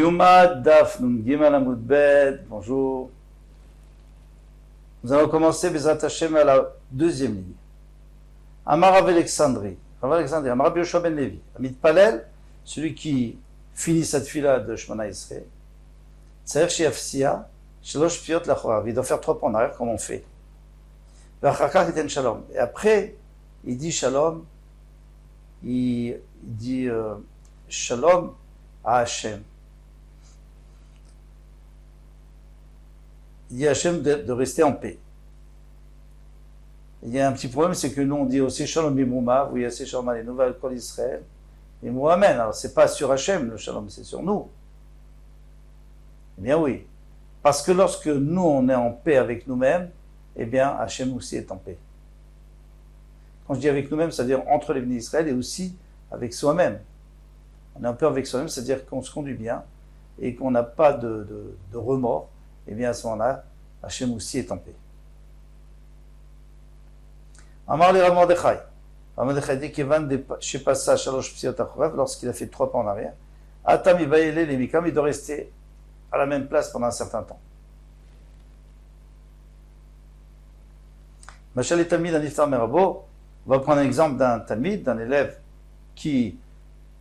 Yuma Daf Nun Gimel Amud Bet, bonjour. Nous allons commencer Bezrat Hashem à la deuxième ligne. Amar Rav Alexandri, Amar Rabbi Yoshua ben Levi, Amit Palel, celui qui finit cette fila de Shemona Israël, Tzair Shiafsia, Shalosh Piyot Lachorav, il doit faire 3 pas en arrière comme on fait. V'achakach iten Shalom. Et après, il dit Shalom, il dit Shalom à Hashem. Il dit à Hashem de rester en paix. Il y a un petit problème, c'est que nous on dit aussi Shalom Bimouma, vous voyez, c'est Shalom Aleinu Ve'al Kol Israël, et Amen. Alors c'est pas sur Hashem le Shalom, c'est sur nous. Eh bien oui, parce que lorsque nous on est en paix avec nous-mêmes, eh bien Hashem aussi est en paix. Quand je dis avec nous-mêmes, c'est-à-dire entre les bénis d'Israël et aussi avec soi-même. On est en paix avec soi-même, c'est-à-dire qu'on se conduit bien et qu'on n'a pas de remords. Eh bien à ce moment-là, Hashem aussi est en paix. Amar le Rav Mordechai. Rav Mordechai dit qu'Evan chez passa Shalosh Psiot Achorav, lorsqu'il a fait 3 pas en arrière, Atam Ibayele les Mikam, il doit rester à la même place pendant un certain temps. Machal et Talmid Aniftar Merabo, on va prendre un exemple d'un Talmid, d'un élève qui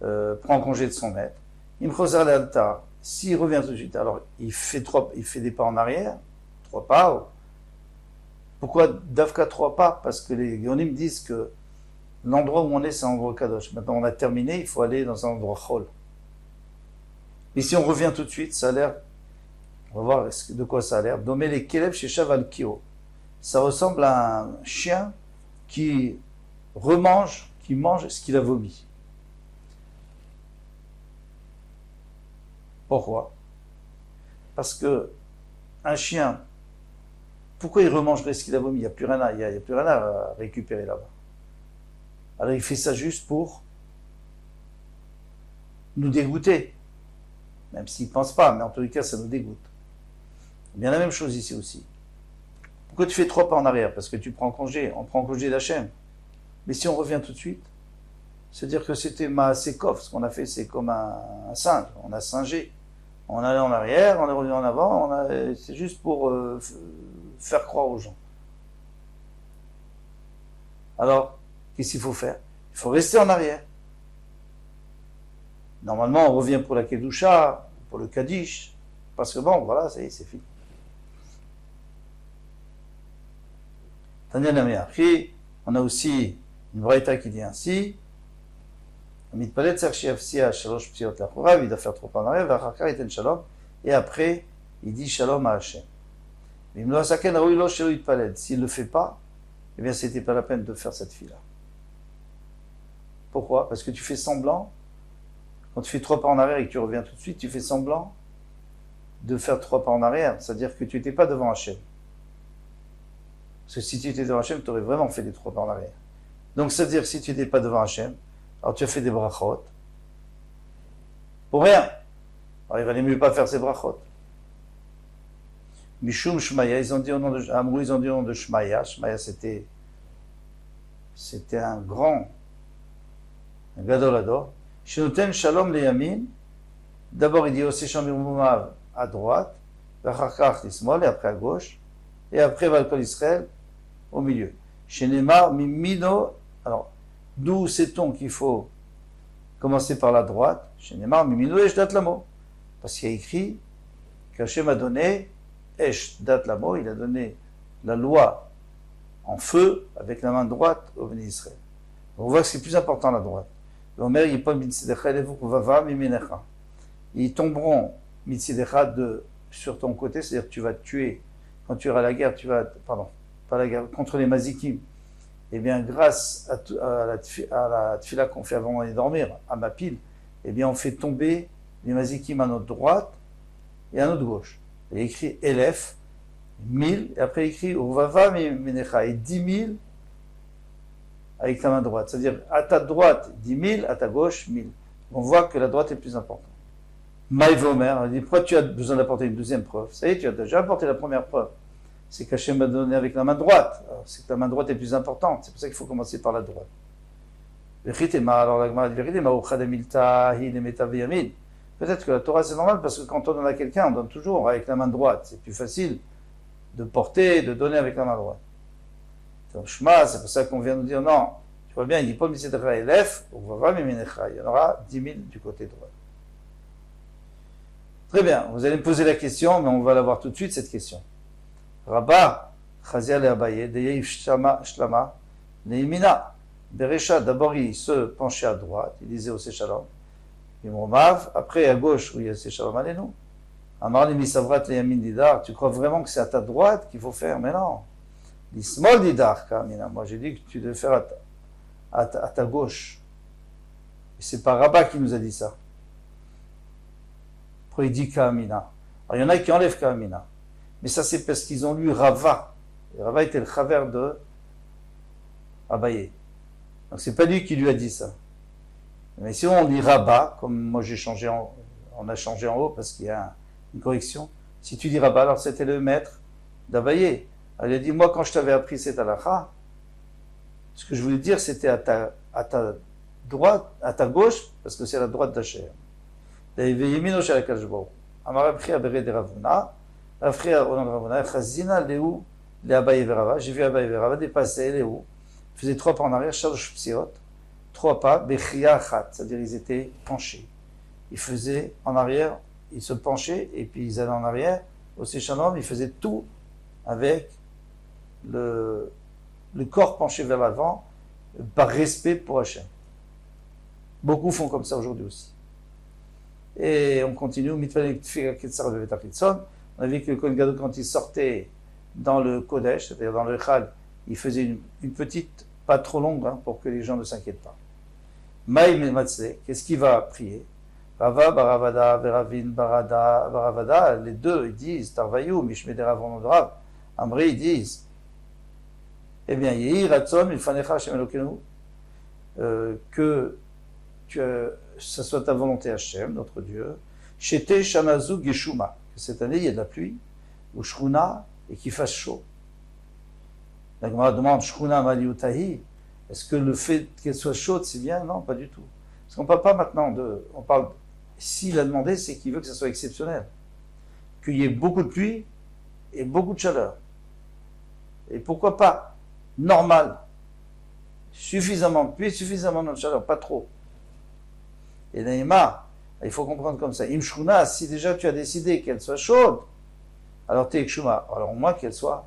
prend congé de son maître. Imchoser l'altar. S'il revient tout de suite, alors il fait des pas en arrière, 3 pas. Pourquoi Davka 3 pas? Parce que les Yonim disent que l'endroit où on est, c'est un endroit Kadosh. Maintenant, on a terminé, il faut aller dans un endroit Chol. Et si on revient tout de suite, ça a l'air, on va voir de quoi ça a l'air. Domé les Kelev chez Chaval Kio. Ça ressemble à un chien qui mange ce qu'il a vomi. Pourquoi? Parce que un chien, pourquoi il remangerait ce qu'il a vomi? Il n'y a plus rien à récupérer là-bas. Alors il fait ça juste pour nous dégoûter. Même s'il ne pense pas, mais en tout cas ça nous dégoûte. C'est bien la même chose ici aussi. Pourquoi tu fais 3 pas en arrière? Parce que tu prends congé, on prend congé d'Hachem. Mais si on revient tout de suite, c'est-à-dire que c'était Maasekov, ce qu'on a fait, c'est comme un singe, on a singé. On allait en arrière, on est revenu en avant, c'est juste pour faire croire aux gens. Alors, qu'est-ce qu'il faut faire? Il faut rester en arrière. Normalement, on revient pour la Kedusha, pour le Kaddish, parce que bon, voilà, ça y est, c'est fini. Tanya Nameachi, on a aussi une braïta qui dit ainsi, il doit faire 3 pas en arrière, et après, il dit Shalom à Hashem. S'il ne le fait pas, eh bien, c'était pas la peine de faire cette fila. Pourquoi? Parce que tu fais semblant, quand tu fais 3 pas en arrière et que tu reviens tout de suite, tu fais semblant de faire 3 pas en arrière, c'est-à-dire que tu n'étais pas devant Hashem. Parce que si tu étais devant Hashem, tu aurais vraiment fait des 3 pas en arrière. Donc, c'est-à-dire que si tu n'étais pas devant Hashem, alors tu as fait des brachot. Pour rien. Alors il valait mieux pas faire ces brachot. Mishum Shmaya, ils ont dit au nom de Amrou, ils ont dit au nom de Shmaya. Shmaya c'était un grand, un gadolado. Shenoten Shalom le Yamin. D'abord il dit aussi Shalom à droite, Vachakach l'Ismol, et après à gauche, et après Ve'al Kol Israël au milieu. Shenemar Mimino, alors d'où sait-on qu'il faut commencer par la droite? Chez Neymar, Mimino Esh Dat Lamo. Parce qu'il y a écrit qu'Hachem a donné Esh Dat Lamo, il a donné la loi en feu avec la main droite au béni Israël. On voit que c'est plus important la droite. L'Omer Yipom Mitzidecha Elevuk Vava Miminecha. Ils tomberont Mitzidecha sur ton côté, c'est-à-dire que tu vas te tuer. Quand tu iras à la guerre, pas la guerre, contre les Mazikim. Eh bien, grâce à la tfila qu'on fait avant d'aller dormir, à ma pile, eh bien, on fait tomber les mazikim à notre droite et à notre gauche. Il est écrit Elef, 1000, et après il écrit Uvava Menecha, et 10 000 avec ta main droite. C'est-à-dire, à ta droite, 10 000, à ta gauche, 1000. On voit que la droite est plus importante. Maïvomer, il dit, pourquoi tu as besoin d'apporter une deuxième preuve? Ça y est, tu as déjà apporté la première preuve. C'est qu'Hachem m'a donné avec la main droite. Alors, c'est que la main droite est plus importante. C'est pour ça qu'il faut commencer par la droite. Alors la Gemara dit, Peut-être que la Torah c'est normal parce que quand on donne à quelqu'un, on donne toujours avec la main droite. C'est plus facile de porter, de donner avec la main droite. Donc Shema, c'est pour ça qu'on vient nous dire non. Tu vois bien, il dit pas Misedecha Elef, il y en aura 10 000 du côté droit. Très bien, vous allez me poser la question, mais on va la voir tout de suite cette question. Rabba, Chazia le Abaye, Deyev Shlama, Neimina. Berecha, d'abord il se penchait à droite, il disait au Shalom. Imromav, après à gauche, où il y a Shalom Aleinu. Amar li misavrat le Yamin Didar, tu crois vraiment que c'est à ta droite qu'il faut faire? Mais non. L'Ismol Didar, Kamina. Moi j'ai dit que tu devais faire à ta gauche. Et c'est pas Rabba qui nous a dit ça. Après il dit Kamina. Alors il y en a qui enlèvent Kamina. Mais ça c'est parce qu'ils ont lu Rava. Et Rava était le chaver de Abaye. Donc c'est pas lui qui lui a dit ça. Mais si on lit Rabba, comme moi j'ai changé on a changé en haut parce qu'il y a une correction. Si tu dis Rabba, alors c'était le maître d'Abaye. Elle a dit, moi quand je t'avais appris cette halakha, ce que je voulais dire c'était à ta droite, à ta gauche, parce que c'est la droite d'Hachem. J'ai vu Abaye et Rava dépasser les hauts, faisaient 3 pas en arrière, shalosh psiot, 3 pas, bechia chat, c'est-à-dire ils étaient penchés. Ils faisaient en arrière, ils se penchaient, et puis ils allaient en arrière. Au Shalom, ils faisaient tout avec le corps penché vers l'avant, par respect pour Hachem. Beaucoup font comme ça aujourd'hui aussi. Et on continue, on a vu que le Kohen Gadol, quand il sortait dans le Kodesh, c'est-à-dire dans le Echal, il faisait une petite, pas trop longue, pour que les gens ne s'inquiètent pas. Maïm Matzeh, qu'est-ce qu'il va prier? Rava, Baravada, Veravin, Baravada, les deux, ils disent, Tarvayou, Mishmedera, Vonodrav, Amri, ils disent, eh bien, Yehi, Ratson, Milfanecha, Hashem Elokenu, que ça soit ta volonté Hashem, notre Dieu, Shete, Shanazu, Geshuma, que cette année, il y a de la pluie, ou Shruna, et qu'il fasse chaud. La Gemara demande, Shruna, Maliutahi, est-ce que le fait qu'elle soit chaude, c'est bien? Non, pas du tout. Parce qu'on ne parle pas maintenant on parle, s'il a demandé, c'est qu'il veut que ça soit exceptionnel. Qu'il y ait beaucoup de pluie et beaucoup de chaleur. Et pourquoi pas normal. Suffisamment de pluie, suffisamment de chaleur, pas trop. Et Naïma, il faut comprendre comme ça. Imshruna, si déjà tu as décidé qu'elle soit chaude, alors t'es Geshuma. Alors au moins qu'elle soit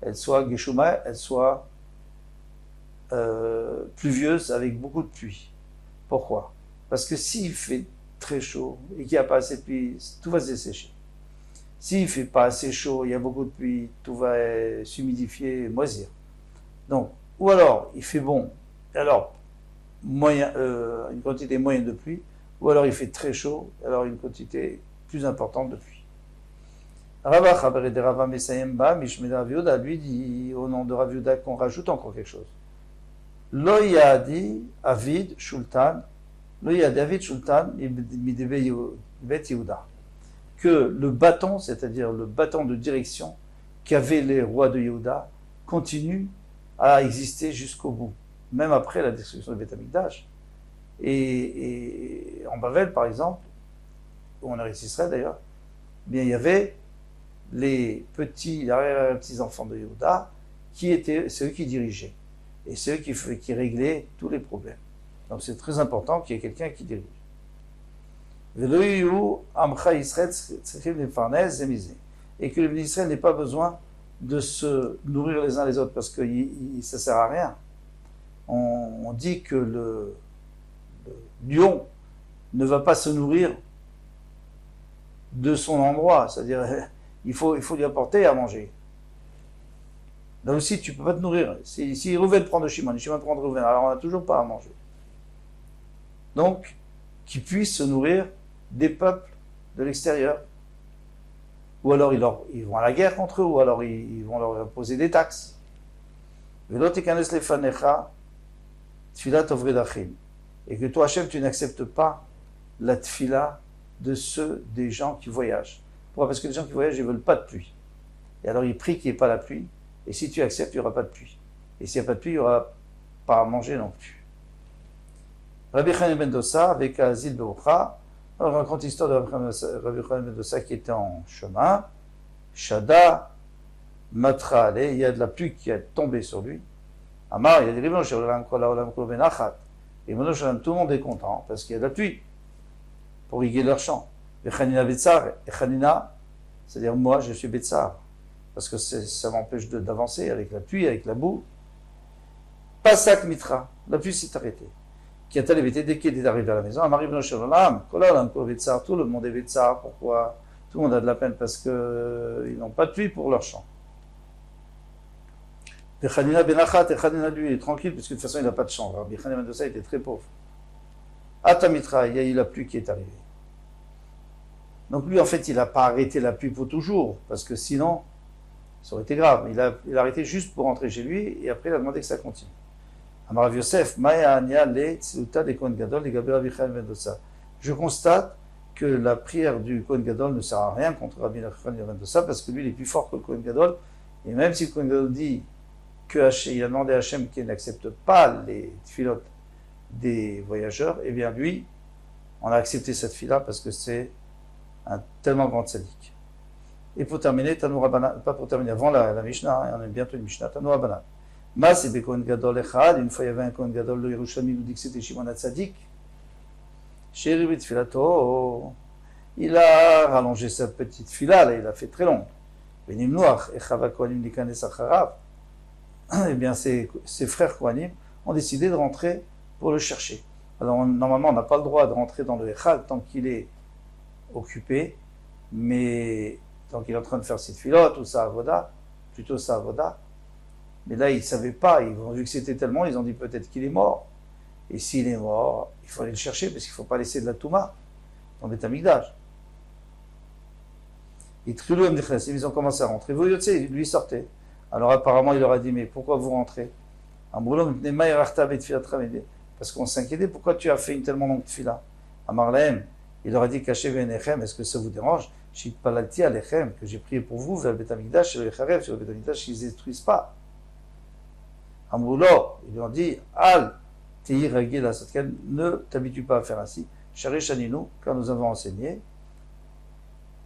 Geshuma, elle soit pluvieuse avec beaucoup de pluie. Pourquoi? Parce que s'il fait très chaud et qu'il n'y a pas assez de pluie, tout va se dessécher. S'il ne fait pas assez chaud, il y a beaucoup de pluie, tout va s'humidifier, moisir. Donc, ou alors il fait bon, alors une quantité moyenne de pluie, ou alors il fait très chaud, alors une quantité plus importante de pluie. Rava Chaber de Rava Mesayemba, Mishmeda Raviuda, lui dit au nom de Raviuda qu'on rajoute encore quelque chose. Lo yadi Avid Shultan, Lo yadi Avid Shultan, Bet Yehuda. Que le bâton, c'est-à-dire le bâton de direction qu'avaient les rois de Yehuda, continue à exister jusqu'au bout, même après la destruction du Beth Amikdash. Et en Bavel, par exemple, où on a réussi Israël d'ailleurs, bien il y avait les petits-enfants de Yehuda qui étaient ceux qui dirigeaient et ceux qui réglaient tous les problèmes. Donc c'est très important qu'il y ait quelqu'un qui dirige. Et que le Israël n'ait pas besoin de se nourrir les uns les autres parce que ça ne sert à rien. On dit que le lion ne va pas se nourrir de son endroit, c'est-à-dire il faut lui apporter à manger. Là aussi, tu ne peux pas te nourrir. Si Rouven prend de Shimon prend de Rouven, alors on n'a toujours pas à manger. Donc, qu'ils puissent se nourrir des peuples de l'extérieur. Ou alors ils vont à la guerre contre eux, ou alors ils vont leur imposer des taxes. Et que toi, Hachem, tu n'acceptes pas la tfila des gens qui voyagent. Pourquoi? Parce que les gens qui voyagent, ils ne veulent pas de pluie. Et alors ils prient qu'il n'y ait pas la pluie. Et si tu acceptes, il n'y aura pas de pluie. Et s'il n'y a pas de pluie, il n'y aura pas à manger non plus. Rabbi Chanan ben Dossa avec Azil Beoucha. On raconte l'histoire de Rabbi Chanan ben Dossa qui était en chemin. Shada, Matra, allez, il y a de la pluie qui est tombée sur lui. Amar, il a dit Ribon Shalom Kola Olam Kol Ben Achat. Et Ribon Shalom, tout le monde est content parce qu'il y a de la pluie pour irriguer leur champ. Et Chanina Betsar, et Chanina, c'est-à-dire moi je suis Betsar, parce que ça m'empêche d'avancer avec la pluie, avec la boue. Pasak Mitra, la pluie s'est arrêtée. Qui a-t-elle évité dès qu'il est arrivé à la maison? Amar Ribon Shalom Kola Olam Kol Betsar, tout le monde est Betsar, pourquoi? Tout le monde a de la peine parce qu'ils n'ont pas de pluie pour leur champ. Et Chanina Benachat, et Chanina lui est tranquille, parce que de toute façon il n'a pas de champ. Rabbi Chanan ben Dossa était très pauvre. Atamitra, il y a eu la pluie qui est arrivée. Donc lui en fait il n'a pas arrêté la pluie pour toujours, parce que sinon ça aurait été grave. Il a arrêté juste pour rentrer chez lui, et après il a demandé que ça continue. Amar Rav Yosef, Maya Anya le Tziluta de Kohen Gadol, de Gabi Rabbi Chanan ben Dossa. Je constate que la prière du Kohen Gadol ne sert à rien contre Rabbi Chanan ben Dossa, parce que lui il est plus fort que le Kohen Gadol, et même si le Kohen Gadol dit qu'il a demandé à Hachem qu'il n'accepte pas les tfilotes des voyageurs, et bien lui, on a accepté cette fila parce que c'est un tellement grand tzaddik. Et pour terminer, Tanu Rabbanan, pas pour terminer, avant la Mishnah, on a bientôt une Mishnah, Tanu Rabbanan. Ma c'est des Kohen Gadol Echad, une fois il y avait un Kohen Gadol de Yerushalmi, nous dit que c'était Shimon HaTzadik. Chez Ribit Filato, il a rallongé sa petite fila, là, il a fait très long. Benim Noach, Echava Kohanim Nikanes Acharav. Eh bien, ses frères Kohanim ont décidé de rentrer pour le chercher. Alors, normalement, on n'a pas le droit de rentrer dans le Echad tant qu'il est occupé, mais tant qu'il est en train de faire ses filotes ou sa avoda, plutôt sa avoda. Mais là, ils ne savaient pas, ils ont vu que c'était tellement, ils ont dit peut-être qu'il est mort. Et s'il est mort, il faut aller le chercher parce qu'il ne faut pas laisser de la Touma dans le Beth Amikdash. Ils ont commencé à rentrer. Lui sortait. Alors apparemment, il leur a dit, mais pourquoi vous rentrez? Parce qu'on s'inquiétait, pourquoi tu as fait une tellement longue fila? Amarlehem, il leur a dit, cachez Venechem, est-ce que ça vous dérange? Shitpalalti Alechem, que j'ai prié pour vous, vers le Beth Amikdash, sur le Charev, sur le Beth Amikdash, ils ne détruisent pas. Amroulo, ils lui ont dit, Al, Teir Ragil Asatken, ne t'habitue pas à faire ainsi. Shari Shaninu, car nous avons enseigné,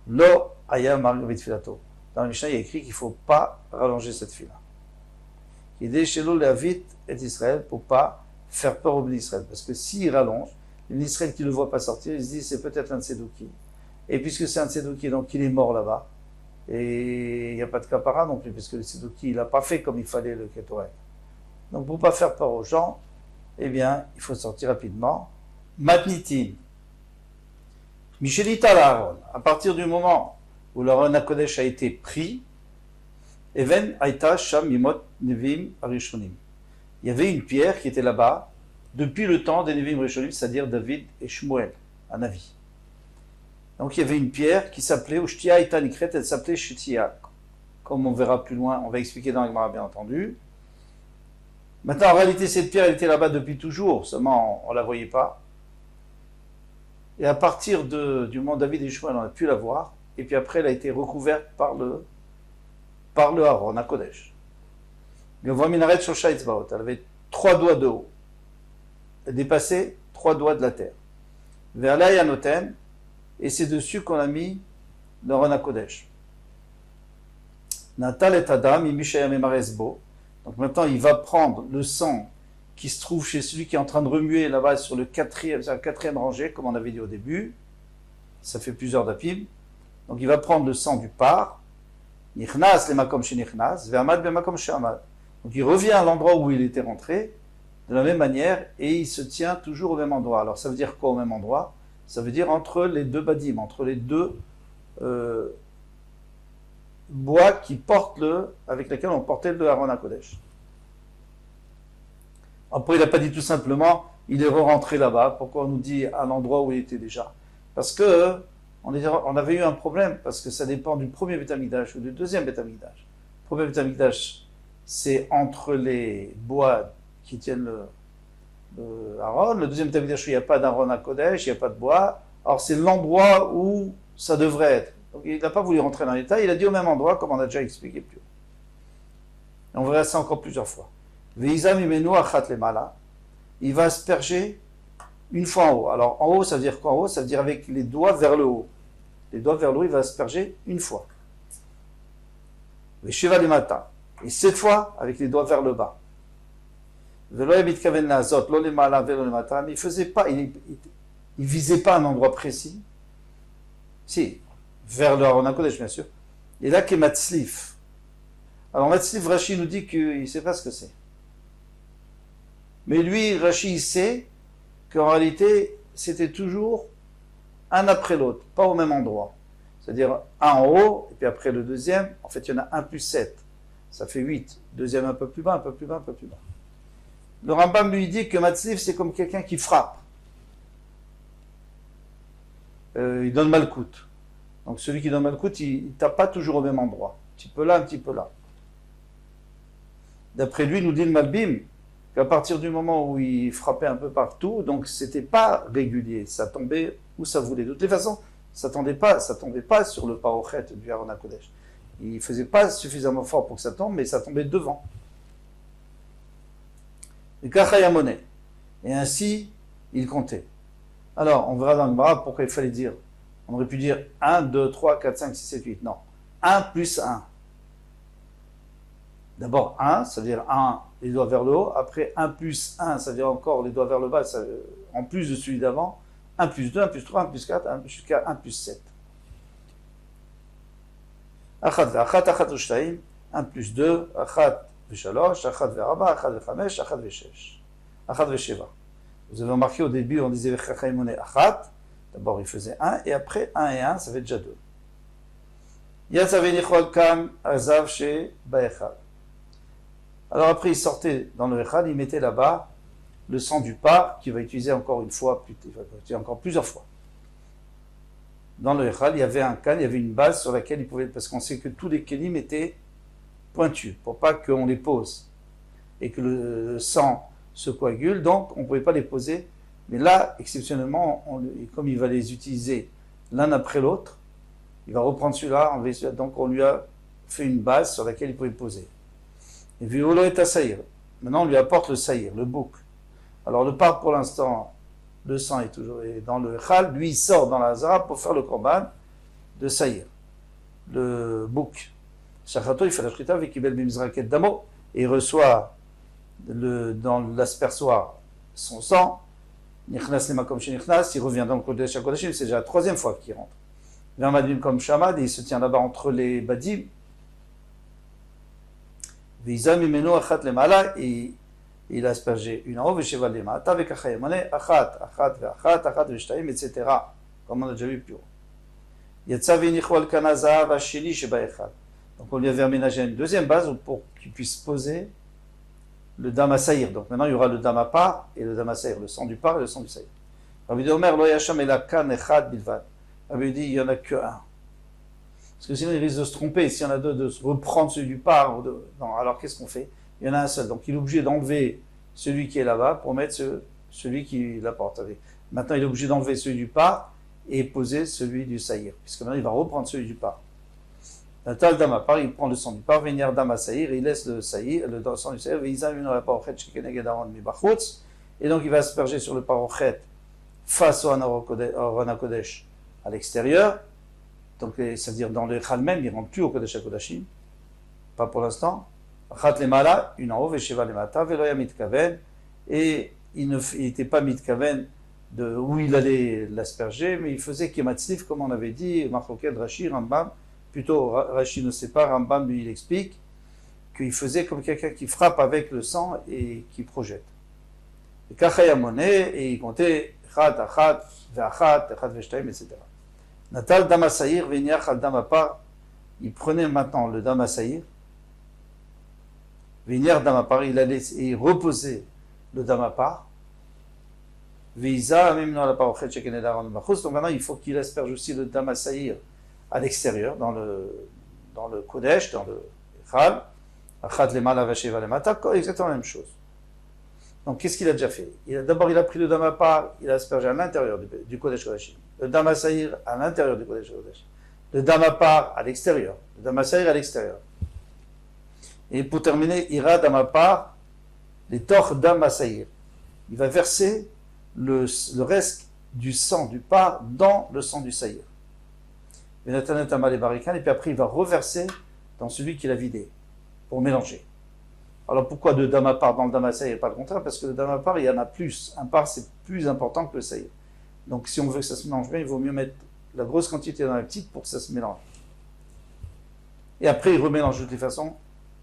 Lo Ayam Margavit Filato. Dans le Mishnah, il y a écrit qu'il ne faut pas rallonger cette fila. Il dit chez nous, Léavit et Israël, pour ne pas faire peur au Bnei Israël. Parce que s'il rallonge, le Bnei Israël qui ne le voit pas sortir, il se dit c'est peut-être un de Tsedouki. Et puisque c'est un Tsedouki, donc il est mort là-bas. Et il n'y a pas de kapara non plus, parce que le Tsedouki, il n'a pas fait comme il fallait le Ketoret. Donc pour ne pas faire peur aux gens, eh bien, il faut sortir rapidement. Matnitin. Michelita Aaron, à partir du moment où l'Aaron HaKodesh a été pris, Even Aïta Sham Mimot Nevim Arishonim. Il y avait une pierre qui était là-bas depuis le temps des Nevim Arishonim, c'est-à-dire David et Shmuel, un Navi. Donc il y avait une pierre qui s'appelait Ushtia Aïta Nikret, elle s'appelait Shetia. Comme on verra plus loin, on va expliquer dans la Gemara bien entendu. Maintenant en réalité cette pierre elle était là-bas depuis toujours, seulement on ne la voyait pas. Et à partir du moment de David et Shmuel, on a pu la voir. Et puis après, elle a été recouverte par le Aaron HaKodesh. Le voit Minaret Shosha Etzbaot. Elle avait 3 doigts de haut. Elle dépassait 3 doigts de la terre. Vers l'Ayanoten, et c'est dessus qu'on a mis l'Aaron HaKodesh. Natal et Adam, Imishayam et Maresbo. Donc maintenant, il va prendre le sang qui se trouve chez celui qui est en train de remuer là-bas sur la quatrième rangée, comme on avait dit au début. Ça fait plusieurs dapim. Donc il va prendre le sang du par, Nichnas le makom chez Nichnas, Vermad be makom chez Amad. Donc il revient à l'endroit où il était rentré, de la même manière, et il se tient toujours au même endroit. Alors ça veut dire quoi au même endroit? Ça veut dire entre les deux badim, entre les deux bois qui portent avec lesquels on portait le Aaron HaKodesh. Après il n'a pas dit tout simplement, il est rentré là-bas. Pourquoi on nous dit à l'endroit où il était déjà? Parce que on avait eu un problème, parce que ça dépend du premier Beth Amikdash ou du deuxième Beth Amikdash. Le premier Beth Amikdash, c'est entre les bois qui tiennent le Aaron. Le deuxième Beth Amikdash, il n'y a pas d'Aaron HaKodesh, il n'y a pas de bois. Alors c'est l'endroit où ça devrait être. Donc il n'a pas voulu rentrer dans les détails, il a dit au même endroit, comme on a déjà expliqué plus haut. Et on verra ça encore plusieurs fois. Il va asperger une fois en haut. Alors en haut, ça veut dire quoi en haut? Ça veut dire avec les doigts vers le haut. Les doigts vers le haut, il va asperger une fois. Les cheval matin. Et 7 fois avec les doigts vers le bas. Mais il faisait pas, il visait pas un endroit précis. Si, vers le Aron HaKodesh, bien sûr. Et là, qui est Matzlif. Alors, Matzlif, Rashi nous dit qu'il ne sait pas ce que c'est. Mais lui, Rashi, il sait qu'en réalité, c'était toujours un après l'autre, pas au même endroit. C'est-à-dire un en haut, et puis après le deuxième, en fait, il y en a 1 plus 7. Ça fait 8. Deuxième un peu plus bas, un peu plus bas, un peu plus bas. Le Rambam lui dit que Matzlif, c'est comme quelqu'un qui frappe. Il donne malcoute. Donc celui qui donne malcoute, il ne tape pas toujours au même endroit. Un petit peu là, un petit peu là. D'après lui, nous dit le Malbim, qu'à partir du moment où il frappait un peu partout, donc c'était pas régulier. Ça tombait où ça voulait. De toutes les façons, ça tombait pas sur le parochet du Aron HaKodesh. Il ne faisait pas suffisamment fort pour que ça tombe, mais ça tombait devant. Et ainsi, il comptait. Alors, on verra dans le Gemara pourquoi il fallait dire. On aurait pu dire 1, 2, 3, 4, 5, 6, 7, 8. Non. 1 plus 1. D'abord 1, ça veut dire 1, les doigts vers le haut. Après 1 plus 1, ça veut dire encore les doigts vers le bas, ça, en plus de celui d'avant. 1 plus 2, 1 plus 3, 1 plus 4, jusqu'à 1 plus 7. 1 plus 2, 1 ו3, 1 ו4, 1 ו5, 1 ו6, 1 ו7. Vous avez remarqué au début, on disait Chachaimone Achat. D'abord, il faisait 1, et après 1 et 1, ça fait déjà 2. Yatzavenichol Kam Azav chez Baechal. Alors après, il sortait dans le Echal, il mettait là-bas le sang du par, qu'il va utiliser encore une fois, il va utiliser encore plusieurs fois. Dans le Echal, il y avait un can, il y avait une base sur laquelle il pouvait, parce qu'on sait que tous les kelim étaient pointus, pour pas qu'on les pose, et que le sang se coagule, donc on ne pouvait pas les poser. Mais là, exceptionnellement, comme il va les utiliser l'un après l'autre, il va reprendre celui-là, donc on lui a fait une base sur laquelle il pouvait poser. Et Violo est à saïr. Maintenant, on lui apporte le saïr, le bouc. Alors le par, pour l'instant, le sang est toujours dans le chal, lui il sort dans la zara pour faire le korban de saïr, le bouc. Shachato, il fait la shrita avec Ibel Bimzraket Damo, et il reçoit dans l'aspersoir son sang. Nichnas lema comme chez Nichnas, il revient dans le Kodesh HaKodashim, c'est déjà la 3e fois qu'il rentre. Vers Madim comme Shamad, et il se tient là-bas entre les Badim. Vizam imeno achat lemala, et il a aspergé une en haut, vesheval lemata, avec achayemane, achat, veshtaim, etc. Comme on a déjà vu plus haut. Yatsa venichwal kanaza, vasheli shebaechad. Donc on lui avait aménagé une 2e base pour qu'il puisse poser le dam à saïr. Donc maintenant il y aura le dam à par et le dam à saïr, le sang du par et le sang du saïr. Rabbi dit Omer, lo yasham ela kan echad bilvad. Rabbi dit il n'y en a que un. Parce que sinon il risque de se tromper, s'il y en a deux, de se reprendre celui du par. Non, alors qu'est-ce qu'on fait? Il y en a un seul. Donc il est obligé d'enlever celui qui est là-bas pour mettre celui qui l'apporte. Maintenant il est obligé d'enlever celui du par et poser celui du saïr. Puisque maintenant il va reprendre celui du par. Tal dama par, il prend le sang du par, venir dama saïr, il laisse le saïr, le sang du saïr, et donc il va asperger sur le parochet face au Aron HaKodesh à l'extérieur, donc c'est-à-dire dans le Echal même, il ne rentre plus au Kodesh HaKodashim, pas pour l'instant. Achat lemala, une en haut, vesheva lemata, veloya mitkaven, et il n'était pas mitkaven de où il allait l'asperger, mais il faisait kematzlif, comme on avait dit, Machloket, Rashi, Rambam. Plutôt, Rashi ne sait pas, Rambam lui il explique qu'il faisait comme quelqu'un qui frappe avec le sang et qui projette. Et Kachayamone, et il comptait Achat, Achat, Ve'achat, Achat, Ve'shtaim, etc. Natal Damasaïr, Ve'niach al Damapar, il prenait maintenant le Damasaïr, Ve'niach Damapar, il allait et reposait le Damapar, Ve'iza, même dans la parochet, Shekene Daron Bachus, donc maintenant il faut qu'il asperge aussi le Damasaïr à l'extérieur, dans le Kodesh, dans le Echal, Achat lemala vasheva lemata, exactement la même chose. Donc qu'est-ce qu'il a déjà fait? D'abord il a pris le Damapar, il a aspergé à l'intérieur du Kodesh Kodashim, le Damasaïr à l'intérieur du Kodesh Kodashim, le Damapar à l'extérieur, le Damasaïr à l'extérieur. Et pour terminer, Ira Damapar, les Toch Damasaïr. Il va verser le reste du sang du par dans le sang du saïr. Et puis après il va reverser dans celui qu'il a vidé, pour mélanger. Alors pourquoi de dama par dans le dama saïr et pas le contraire? Parce que le dama par, il y en a plus. Un par, c'est plus important que le saïr. Donc si on veut que ça se mélange bien, il vaut mieux mettre la grosse quantité dans la petite pour que ça se mélange. Et après, il remélange de toutes les façons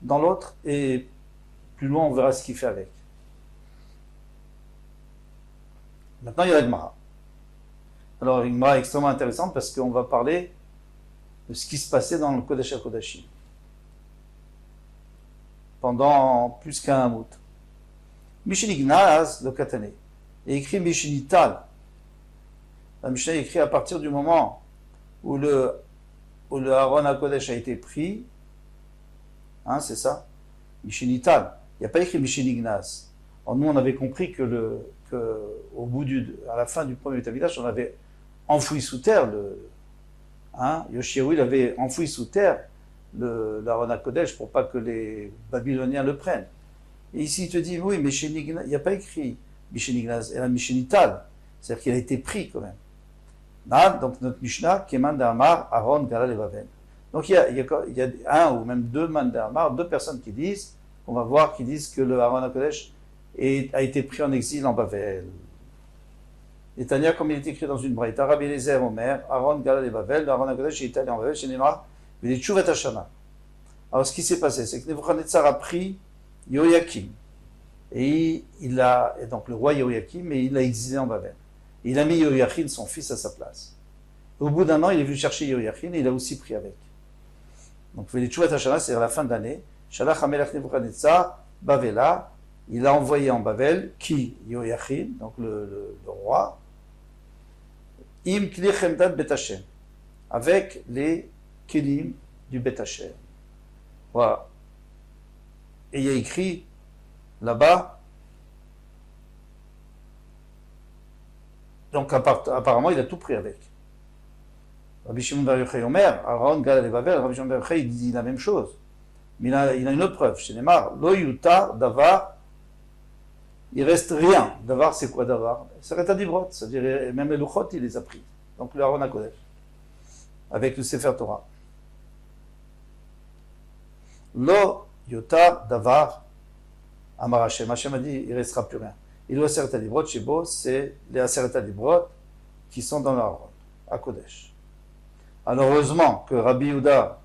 dans l'autre, et plus loin, on verra ce qu'il fait avec. Maintenant, il y a la Gemara. Alors, une Gemara extrêmement intéressante parce qu'on va parler de ce qui se passait dans le Kodesh HaKodashim pendant plus qu'un hamout. Mishinignaz, le Katane, et écrit Mishinital. La Mishnah est écrit à partir du moment où le Aaron HaKodesh a été pris, hein, c'est ça, Mishinital. Il n'y a pas écrit Mishinignaz. Alors nous, on avait compris que à la fin du premier Betamikdash, on avait enfoui sous terre Yoshiahu, il avait enfoui sous terre l'Aaron HaKodesh pour pas que les Babyloniens le prennent. Et ici, il te dit, oui, mais il n'y a pas écrit Mishinignaz, et la Mishinital, c'est-à-dire qu'il a été pris quand même. Donc notre Mishnah, Keman d'Amar, Aaron, Galal et Bavel. Donc il y a un ou même deux man d'Amar, deux personnes qui disent, on va voir, qui disent que le Aaron HaKodesh a été pris en exil en Bavel. Et Tania, comme il est écrit dans une braïta, Rabbi Eliezer Omer, Aaron, Galal et Bavel, le Aaron HaKodesh est allé en Bavel, chez Neymar, il est Tshuvat Hashana. Alors ce qui s'est passé, c'est que Nebuchadnezzar a pris Yoyakim. Et donc le roi Yoyakim, et il l'a exilé en Bavel. Il a mis Yoyachin, son fils, à sa place. Au bout d'un an, il est venu chercher Yoyachin et il a aussi pris avec. Donc, les Tshuvat Hashana, c'est à la fin de l'année. Shalach HaMelech Nebuchadnezzar, Bavela, il a envoyé en Bavel, qui Yoyachin, donc le roi, Im Kli Chemdat Bet Hashem, avec les Kelim du Bet Hashem. Voilà. Et il y a écrit là-bas, donc apparemment, il a tout pris avec. Rabbi Shimon bar Yochai Omer, Aaron, Galal et Bavel, Rabbi Shimon bar Yochai, il dit la même chose. Mais il a une autre preuve. Chez Neymar, Lo Yuta, Davar, il reste rien. Davar, c'est quoi Davar? C'est Reta Dibrot, c'est-à-dire même les Luchot, il les a pris. Donc le Aaron HaKodesh, avec le Sefer Torah. Lo Yuta, Davar, Amar Hashem. Hashem a dit, il ne restera plus rien. Il doit Aseret HaDibrot, chez Bo, c'est les Aseret HaDibrot qui sont dans l'Aaron, à Kodesh. Alors heureusement que Rabbi Yehuda,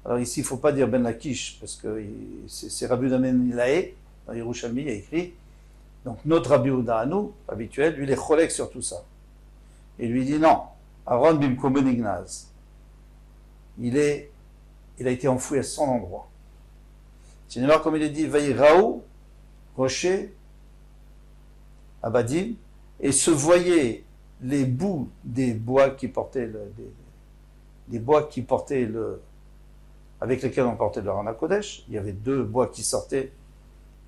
alors ici il ne faut pas dire Ben Lakish, parce que c'est Rabbi Yehuda Ben Ilaé, dans Yerushalmi, il y a écrit, donc notre Rabbi Yehuda à nous, habituel, lui il est cholek sur tout ça. Et lui dit non, Aaron Bimko Benignaz, il a été enfoui à son endroit. C'est une comme il est dit, Vaïraou, Rocher, Abadim, et se voyaient les bouts des bois qui portaient avec lesquels on portait le Aaron HaKodesh. Il y avait deux bois qui sortaient.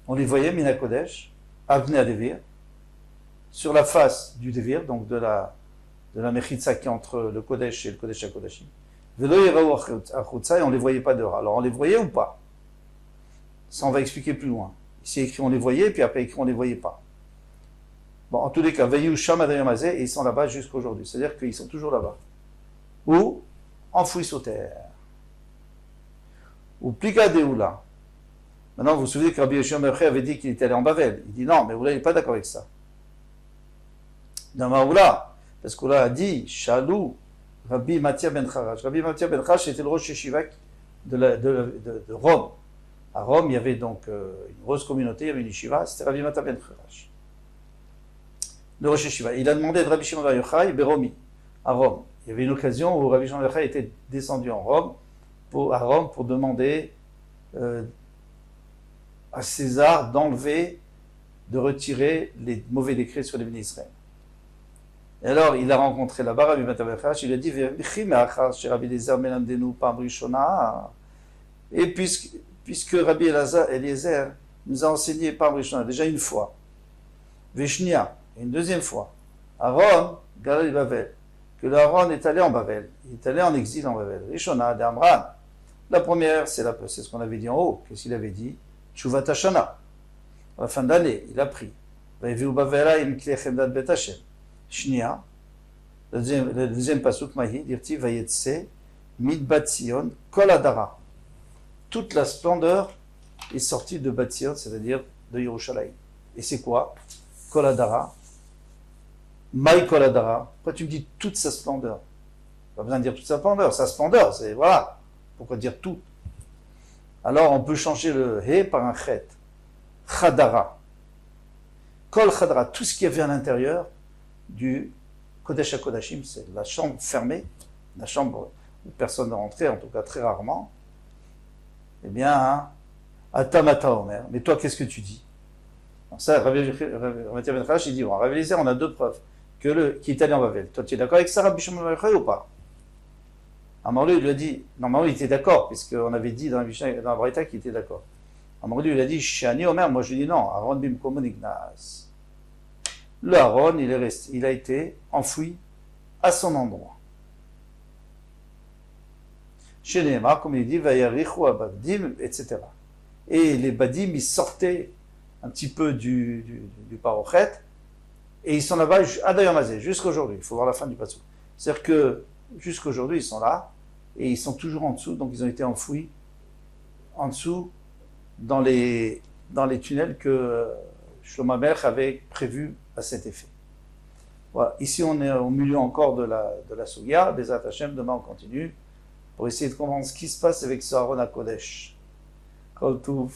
On les voyait, Min HaKodesh, Avnei HaDevir, sur la face du Devir, donc de la Mechitza qui est entre le Kodesh et le Kodesh HaKodashim. Velo Yeraou Achutza, et on ne les voyait pas dehors. Alors on les voyait ou pas? Ça, on va expliquer plus loin. Ici écrit on les voyait, puis après écrit on ne les voyait pas. Bon, en tous les cas, Veillou Sham Adayamazé, et ils sont là-bas jusqu'à aujourd'hui. C'est-à-dire qu'ils sont toujours là-bas. Ou enfouis sous terre. Ou Plika Deoula. Maintenant, vous vous souvenez que Rabbi Yoshua Meché avait dit qu'il était allé en Bavel. Il dit non, mais Oula, il n'est pas d'accord avec ça. Dans Maoula, parce qu'Oula a dit Shalou, Rabbi Matia Ben Charash. Rabbi Matia Ben Charash était le Rosh Yeshiva de Rome. À Rome, il y avait donc une grosse communauté, il y avait une yeshiva, c'était Rabbi Matia Ben Charash. Le Rosh Yeshiva. Il a demandé de Rabbi Shimon bar Yochai, Beromi, à Rome. Il y avait une occasion où Rabbi Shimon bar Yochai était descendu à Rome pour demander à César de retirer les mauvais décrets sur les bénis Israël. Et alors, il a rencontré là-bas Rabbi Matia Ben Charash, il lui a dit et puisque Rabbi Eliezer nous a enseigné par Rishona déjà une fois, Veshnia, une deuxième fois, Aaron, Galal et Bavel, que l'Aaron est allé en Bavel, il est allé en exil en Bavel. Rishona de Amran. La première, c'est ce qu'on avait dit en haut. Qu'est-ce qu'il avait dit? Tshuvat Hashana. À la fin d'année, il a pris. ויביאו בבעלה עם כלי חמדת בית השם. שנייה, le deuxième pasuk, Mahi, dirti, Vayetse, Midbat Sion, Kol Hadara. Toute la splendeur est sortie de Bat Sion, c'est-à-dire de Yerushalayim. Et c'est quoi? Kol Hadara. Maï Kol Hadara. Pourquoi tu me dis toute sa splendeur? Pas besoin de dire toute sa splendeur, c'est voilà. Pourquoi dire tout? Alors on peut changer le He par un Chet. Chadara. Kol Chadara, tout ce qu'il y avait à l'intérieur du Kodesh HaKodashim, c'est la chambre fermée, la chambre où personne ne rentrait, en tout cas très rarement. Eh bien, Atamata Omer, mais toi qu'est-ce que tu dis? Alors ça, Rabbi Ben Chalash, il dit, bon, Rabbi Eliezer, on a deux preuves, qui est allé en Babel. Toi tu es d'accord avec ça, Rabbi Shimon Bar Yochai, ou pas? Amarlu, il lui a dit, normalement il était d'accord, puisqu'on avait dit dans la Braïta qu'il était d'accord. Amarlu, il a dit, Shani Omer, moi je lui dis non, Aaron Bimkomo Nignas. Le Aaron, il a été enfoui à son endroit. Chez Nehemar, comme il dit, Vayarichu Ababdim, etc. Et les Badim, ils sortaient un petit peu du Parochet, et ils sont là-bas à Dayamazé, jusqu'aujourd'hui. Il faut voir la fin du passage. C'est-à-dire que jusqu'aujourd'hui, ils sont là, et ils sont toujours en dessous, donc ils ont été enfouis en dessous dans les tunnels que Shlomo Amelech avait prévus à cet effet. Voilà. Ici, on est au milieu encore de la Sougia, des Hashem. Demain, on continue pour essayer de comprendre ce qui se passe avec ce Aaron HaKodesh. Kol Tuv.